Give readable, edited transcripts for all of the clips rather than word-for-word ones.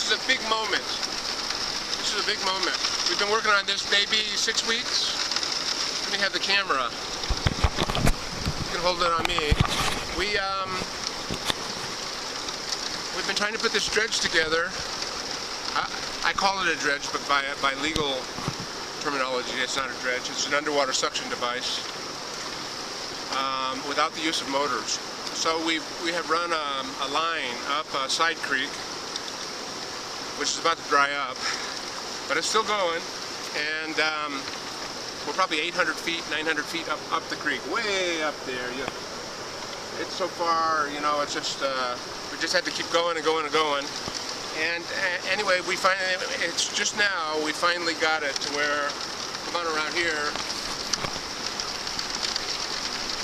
is a big moment. This is a big moment. We've been working on this maybe 6 weeks. Let me have the camera. You can hold it on me. We've been trying to put this dredge together. I call it a dredge, but by legal terminology, it's not a dredge. It's an underwater suction device without the use of motors. So we have run a line up a side creek, which is about to dry up, but it's still going, and we're probably 800 feet, 900 feet up the creek, way up there. It's so far, you know, it's just we just had to keep going and going and going. And anyway, it's just now we finally got it to where, come on around here.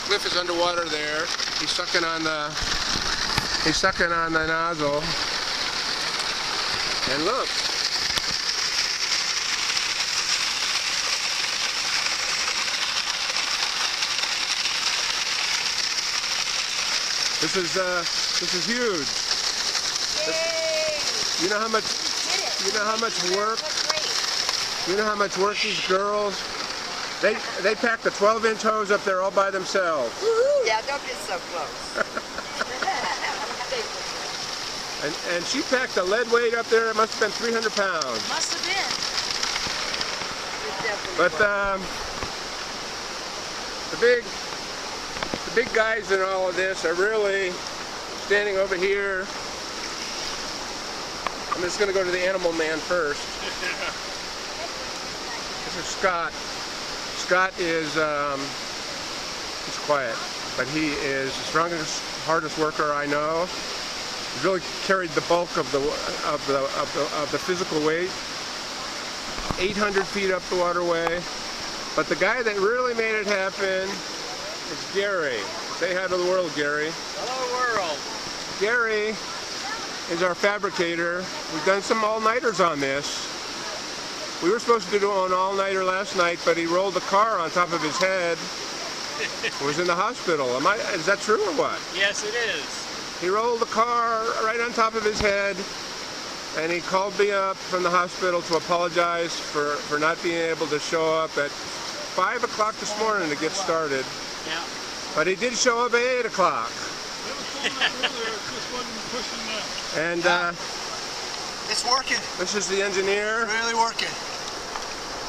Cliff is underwater there. He's sucking on the nozzle. And look. This is huge. You know how much work? You know how much work these girls? They packed a 12-inch hose up there all by themselves. Woohoo! Yeah, don't get so close. and she packed a lead weight up there. It must have been 300 pounds. Must have been. But the big guys in all of this are really standing over here. I'm just going to go to the animal man first. This is Scott. Scott is he's quiet, but he is the strongest, hardest worker I know. He's really carried the bulk of the physical weight. 800 feet up the waterway. But the guy that really made it happen is Gary. Say hi to the world, Gary. Hello, world. Gary is our fabricator. We've done some all-nighters on this. We were supposed to do an all-nighter last night, but he rolled the car on top of his head. He was in the hospital. Is that true or what? Yes, it is. He rolled the car right on top of his head, and he called me up from the hospital to apologize for not being able to show up at 5 o'clock this morning to get started. Yeah. But he did show up at 8 o'clock. And it's working. This is the engineer. Really working.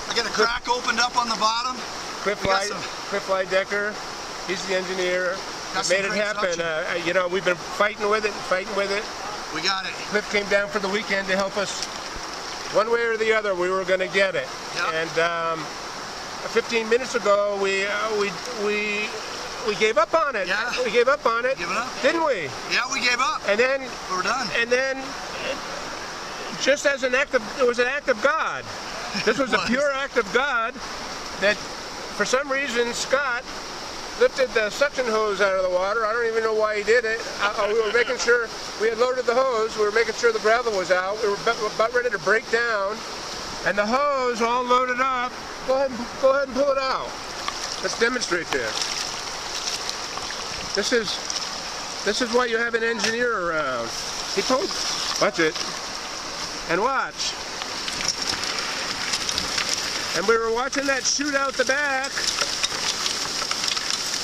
I got a crack opened up on the bottom. Cliff Lydecker. He's the engineer. Made it happen. You know, we've been fighting with it. We got it. Cliff came down for the weekend to help us. One way or the other, we were going to get it. Yep. And 15 minutes ago, we gave up on it. Yeah. We gave up on it. Giving up? Didn't we? Yeah, we gave up. And then we're done. And then, just as it was an act of God. This was a pure act of God that, for some reason, Scott lifted the suction hose out of the water. I don't even know why he did it. We were making sure, we had loaded the hose, we were making sure the gravel was out. We were about ready to break down, and the hose all loaded up. Go ahead and pull it out. Let's demonstrate this. This is why you have an engineer around. He told, watch it, and watch. And we were watching that shoot out the back,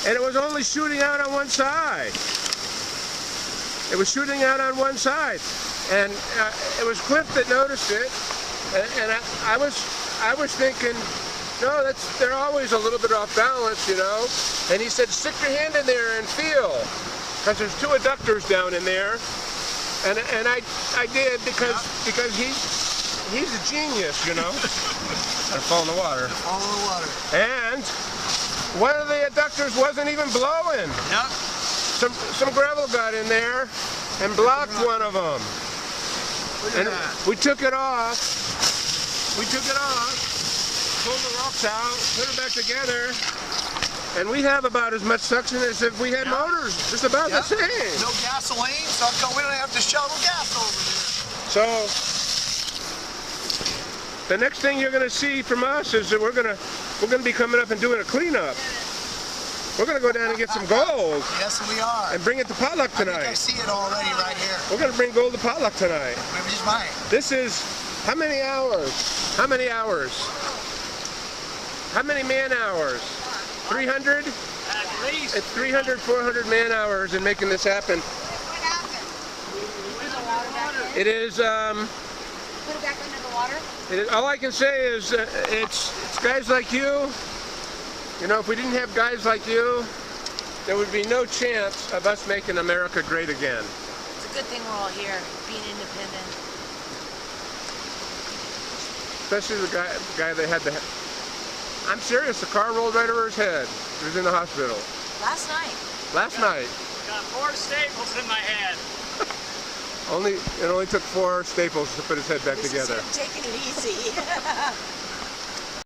and it was only shooting out on one side. It was shooting out on one side, and it was Cliff that noticed it, and I was thinking, no, they're always a little bit off balance, you know. And he said, stick your hand in there and feel, because there's 2 adductors down in there, and I did because he's a genius, you know. I fall in the water. Fall in the water. And one of the adductors wasn't even blowing. Yep. Some gravel got in there and blocked one of them. Look at that. We took it off. Pulled the rocks out, put it back together, and we have about as much suction as if we had motors. Just about the same. No gasoline, so we don't have to shovel gas over there. So the next thing you're going to see from us is that we're going to be coming up and doing a cleanup. We're going to go down and get some gold. Yes, we are. And bring it to potluck tonight. I think I see it already right here. We're gonna bring gold to potluck tonight. Maybe just mine. This is how many hours? How many hours? How many man hours? 300? At least. It's 300, 400 man hours in making this happen. What happened? Put the water back in? It is. Put it back under the water? All I can say is it's guys like you. You know, if we didn't have guys like you, there would be no chance of us making America great again. It's a good thing we're all here, being independent. Especially the guy that had the. I'm serious. The car rolled right over his head. He was in the hospital Last night. last night. Got 4 staples in my head. It only took 4 staples to put his head back This together. is him taking it easy.